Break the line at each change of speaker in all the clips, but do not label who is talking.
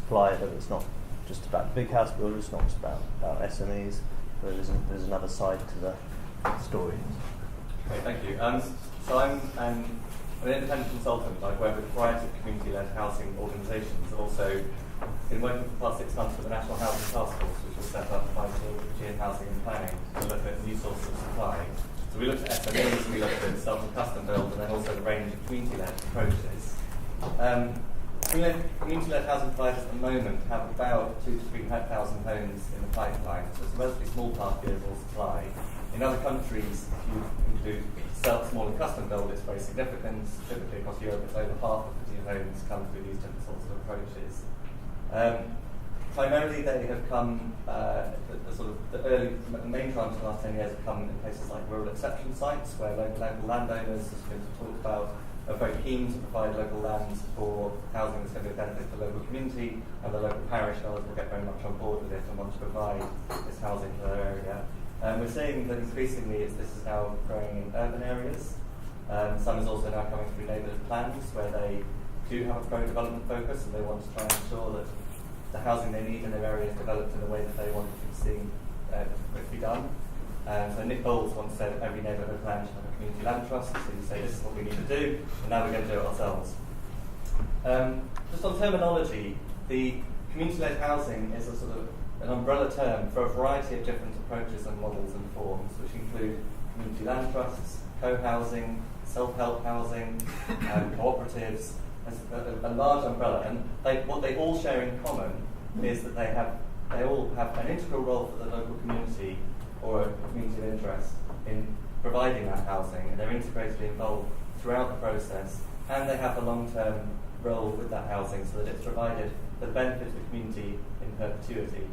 supply, that it's not just about big house builders, it's not just about SMEs, but there's another side to the story.
Okay, thank you. So I'm an independent consultant. I've worked with a variety of community-led housing organisations. I've also been working for the past 6 months with the National Housing Task Force, which was set up by European Housing and Planning to look at new sources of supply. So we looked at SMEs, we looked at self and custom build, and then also the range of community-led approaches. Community-led housing providers at the moment have about 2,000 to 3,000 homes in the pipeline, so it's a relatively small part of the overall supply. In other countries, if you include small and custom build, it's very significant. Typically across Europe, it's over half of the new homes come through these different sorts of approaches. Primarily, they have come, the main tranche of the last 10 years have come in places like rural exception sites, where local landowners, as we've talked about, are very keen to provide local lands for housing that's going to be a benefit to the local community, and the local parish will get very much on board with it and want to provide this housing for their area. We're seeing that increasingly this is now growing in urban areas. Some is also now coming through neighbourhood plans where they do have a pro-development focus and they want to try and ensure that the housing they need in their area is developed in the way that they want it to be done. So Nick Bowles once said every neighbourhood plan should have a community land trust, so you say this is what we need to do, and now we're going to do it ourselves. Just on terminology, the community-led housing is a sort of an umbrella term for a variety of different approaches and models and forms, which include community land trusts, co-housing, self-help housing, cooperatives, as a large umbrella. And what they all share in common is that they all have an integral role for the local community or a community of interest in providing that housing, and they're integratedly involved throughout the process, and they have a long-term role with that housing so that it's provided for the benefit of the community in perpetuity.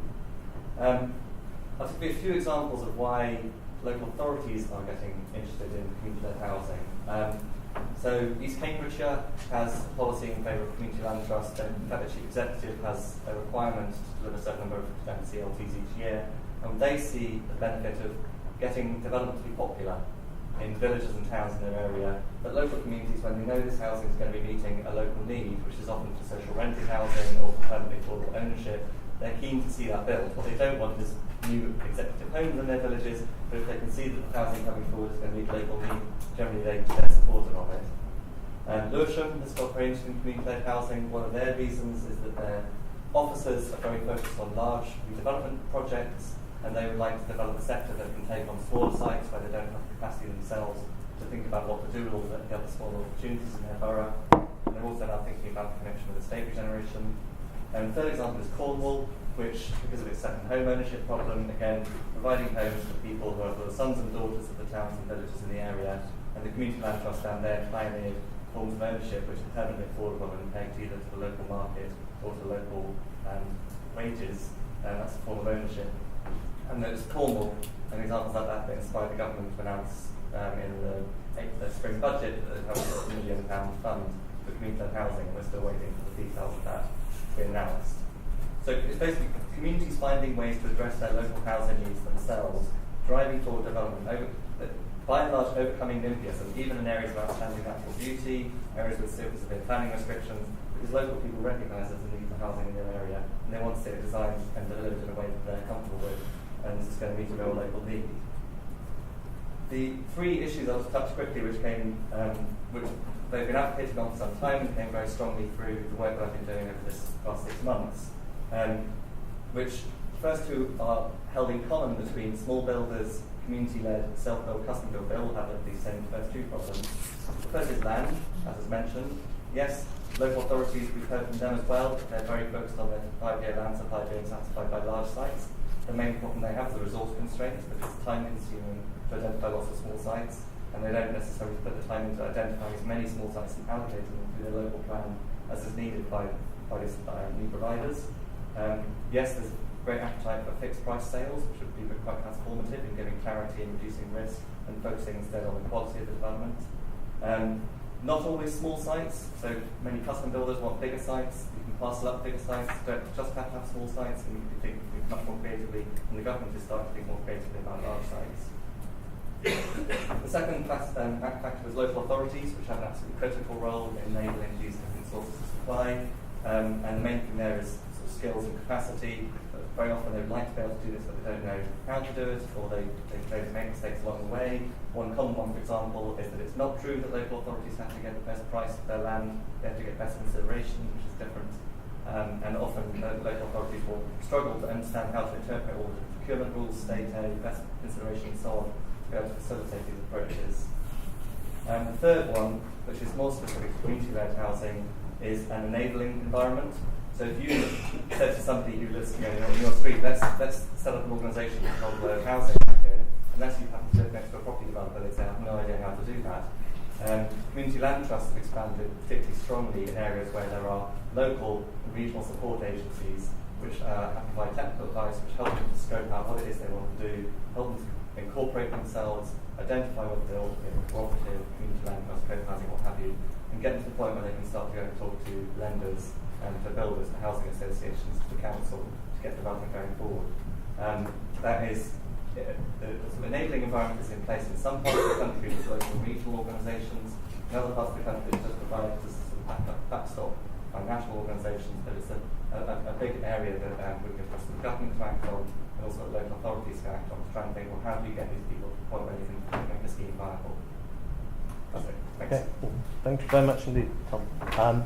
I'll give you a few examples of why local authorities are getting interested in community-led housing. So East Cambridgeshire has a policy in favour of community land trust, and in fact the Chief Executive has a requirement to deliver a certain number of CLTs each year, and they see the benefit of getting development to be popular in villages and towns in their area, that local communities, when they know this housing is going to be meeting a local need, which is often for social rented housing or for permanently affordable ownership, they're keen to see that built. What they don't want is new executive homes in their villages, but if they can see that the housing coming forward is going to meet local need, generally they're supportive of it. Lewisham has got very interesting community-led housing. One of their reasons is that their officers are very focused on large redevelopment projects, and they would like to develop a sector that can take on smaller sites where they don't have the capacity themselves to think about what to do with all the other smaller opportunities in their borough. And they're also now thinking about the connection with estate regeneration. And the third example is Cornwall, which, because of its second home ownership problem, again, providing homes for people who are the sons and daughters of the towns and villages in the area. And the community land trust down there pioneered forms of ownership which are permanently affordable and pegged either to the local market or to local wages. That's a form of ownership. And there's Cornwall, and examples like that inspired the government to announce in the spring budget that they have a £1 million fund for community-led housing, and we're still waiting for the details of that to be announced. So it's basically communities finding ways to address their local housing needs themselves, driving forward development, by and large overcoming NIMBYism, even in areas of outstanding natural beauty, areas with severe planning restrictions, because local people recognise there's a need for housing in their area, and they want to see it designed and delivered in a way that they're comfortable with, and it's going to meet a real local need. The three issues I'll touch quickly, which they've been advocating on for some time and came very strongly through the work that I've been doing over this past 6 months, which the first two are held in common between small builders, community-led, self-built, custom-built. They all have these same first two problems. The first is land, as is mentioned. Yes, local authorities, we've heard from them as well, but they're very focused on their 5-year land supply being satisfied by large sites. The main problem they have is the resource constraints, because it's time-consuming to identify lots of small sites, and they don't necessarily put the time into identifying as many small sites and allocating them through their local plan as is needed by these new providers. Yes, there's great appetite for fixed price sales, which would be quite transformative in giving clarity and reducing risk and focusing instead on the quality of the development. Not always small sites, so many custom builders want bigger sites. You can parcel up bigger sites, you don't just have to have small sites, and you can think much more creatively, and the government is starting to think more creatively about large sites. The second factor was local authorities, which have an absolutely critical role in enabling these different sources of supply, and the main thing there is sort of skills and capacity. But very often they would like to be able to do this, but they don't know how to do it, or they make mistakes along the way. One common one, for example, is that it's not true that local authorities have to get the best price for their land. They have to get best consideration, which is different. And often local authorities will struggle to understand how to interpret all the procurement rules, state aid, best consideration, and so on, to be able to facilitate these approaches. The third one, which is more specific to community-led housing, is an enabling environment. So if you said to somebody who lives on your street, let's set up an organisation called housing here, unless you happen to live next to a property developer, they'd say, I have no idea how to do that. Community land trusts have expanded particularly strongly in areas where there are local and regional support agencies which provide technical advice, which help them to scope out what it is they want to do, help them to incorporate themselves, identify what the cooperative, community land trust, co-housing, what have you, and get to the point where they can start to go and talk to lenders and to builders, to housing associations, to council, to get development going forward. That is, the sort of enabling environment is in place in some parts of the country with local and regional organisations. In other parts of the country, it just provides a sort of backstop by national organisations, but it's a big area that we can trust the government to act on, and also local authorities to act on, to try and think, well, how do you get these people to the point where you can make the scheme viable? That's it. Thanks.
Okay. Thank you very much indeed, Tom.